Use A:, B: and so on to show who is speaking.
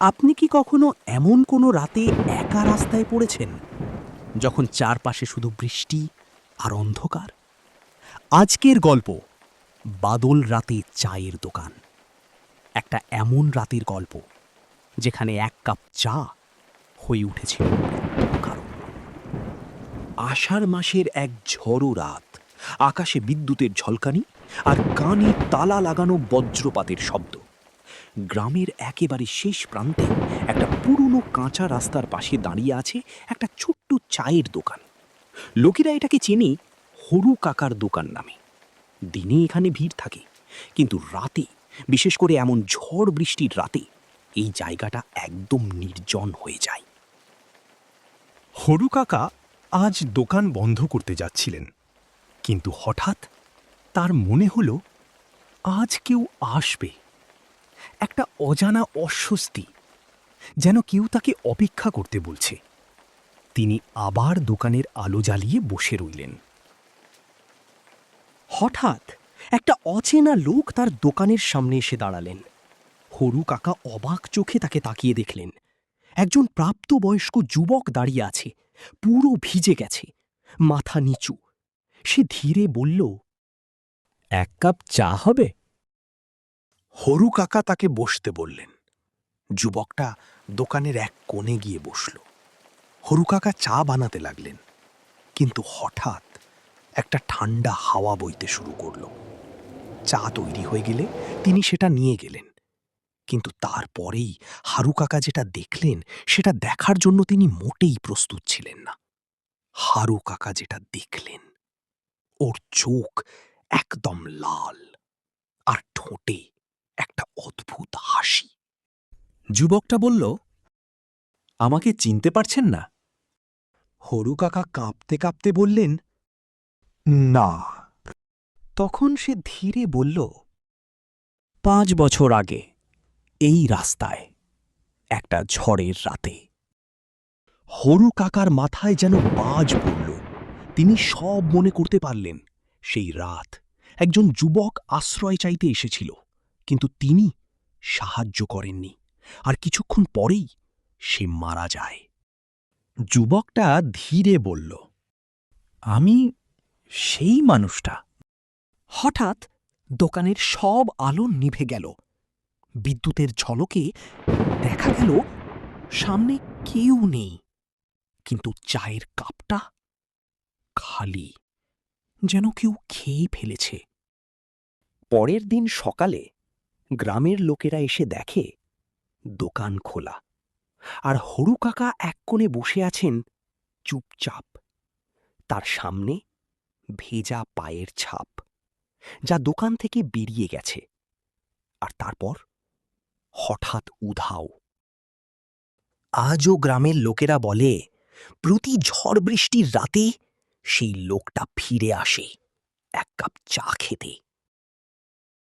A: আপনি কি কখনো এমন কোনো রাতে একা রাস্তায় পড়েছেন, যখন চারপাশে শুধু বৃষ্টি আর অন্ধকার? আজকের গল্প বাদল রাতে চায়ের দোকান। একটা এমন রাতের গল্প যেখানে এক কাপ চা হয়ে উঠেছিল মৃত্যুর কারণ। আষাঢ় মাসের এক ঝড়ো রাত, আকাশে বিদ্যুতের ঝলকানি আর কানে তালা লাগানো বজ্রপাতের শব্দ। গ্রামের একেবারে শেষ প্রান্তে একটা পুরনো কাঁচা রাস্তার পাশে দাঁড়িয়ে আছে একটা ছোট্ট চায়ের দোকান। লোকেরা এটাকে চেনে হরু কাকার দোকান নামে। দিনে এখানে ভিড় থাকে, কিন্তু রাতে, বিশেষ করে এমন ঝড় বৃষ্টির রাতে, এই জায়গাটা একদম নির্জন হয়ে যায়।
B: হরু কাকা আজ দোকান বন্ধ করতে যাচ্ছিলেন, কিন্তু হঠাৎ তার মনে হলো আজ কেউ আসবে। একটা অজানা অস্বস্তি, যেন কেউ তাকে অপেক্ষা করতে বলছে। তিনি আবার দোকানের আলো জ্বালিয়ে বসে রইলেন।
A: হঠাৎ একটা অচেনা লোক তার দোকানের সামনে এসে দাঁড়ালেন। হরু কাকা অবাক চোখে তাকে তাকিয়ে দেখলেন। একজন প্রাপ্তবয়স্ক যুবক দাঁড়িয়ে আছে, পুরো ভিজে গেছে, মাথা নিচু। সে ধীরে বলল,
B: এক কাপ চা হবে?
C: হরু কাকা তাকে বসতে বললেন। যুবকটা দোকানের এক কোণে গিয়ে বসল। হরু কাকা চা বানাতে লাগলেন, কিন্তু হঠাৎ একটা ঠান্ডা হাওয়া বইতে শুরু করল। চা তৈরি হয়ে গেলে তিনি সেটা নিয়ে গেলেন, কিন্তু তারপরেই হারু কাকা যেটা দেখলেন সেটা দেখার জন্য তিনি মোটেই প্রস্তুত ছিলেন না। হারু কাকা যেটা দেখলেন, ওর চোখ একদম লাল, আর ঠোঁটে একটা অদ্ভুত হাসি।
B: যুবকটা বলল, আমাকে চিনতে পারছেন না?
C: হরু কাকা কাঁপতে কাঁপতে বললেন, না।
A: তখন সে ধীরে বলল, 5 বছর আগে এই রাস্তায় একটা ঝড়ের রাতে।
C: হরু কাকার মাথায় যেন বাজ পড়ল। তিনি সব মনে করতে পারলেন। সেই রাত একজন যুবক আশ্রয় চাইতে এসেছিল, কিন্তু তিনি সাহায্য করেননি, আর কিছুক্ষণ পরেই সে মারা যায়।
B: যুবকটা ধীরে বলল, আমি সেই মানুষটা।
A: হঠাৎ দোকানের সব আলো নিভে গেল। বিদ্যুতের ঝলকে দেখা গেল সামনে কেউ নেই, কিন্তু চায়ের কাপটা খালি, যেন কেউ খেয়ে ফেলেছে। পরের দিন সকালে গ্রামের লোকেরা এসে দেখে দোকান খোলা, আর হরু কাকা এক কোণে বসে আছেন চুপচাপ। তার সামনে ভেজা পায়ের ছাপ, যা দোকান থেকে বেরিয়ে গেছে। আর তারপর হঠাৎ উধাও। আজও গ্রামের লোকেরা বলে, প্রতি ঝড় বৃষ্টির রাতে সেই লোকটা ফিরে আসে এক কাপ চা খেতে।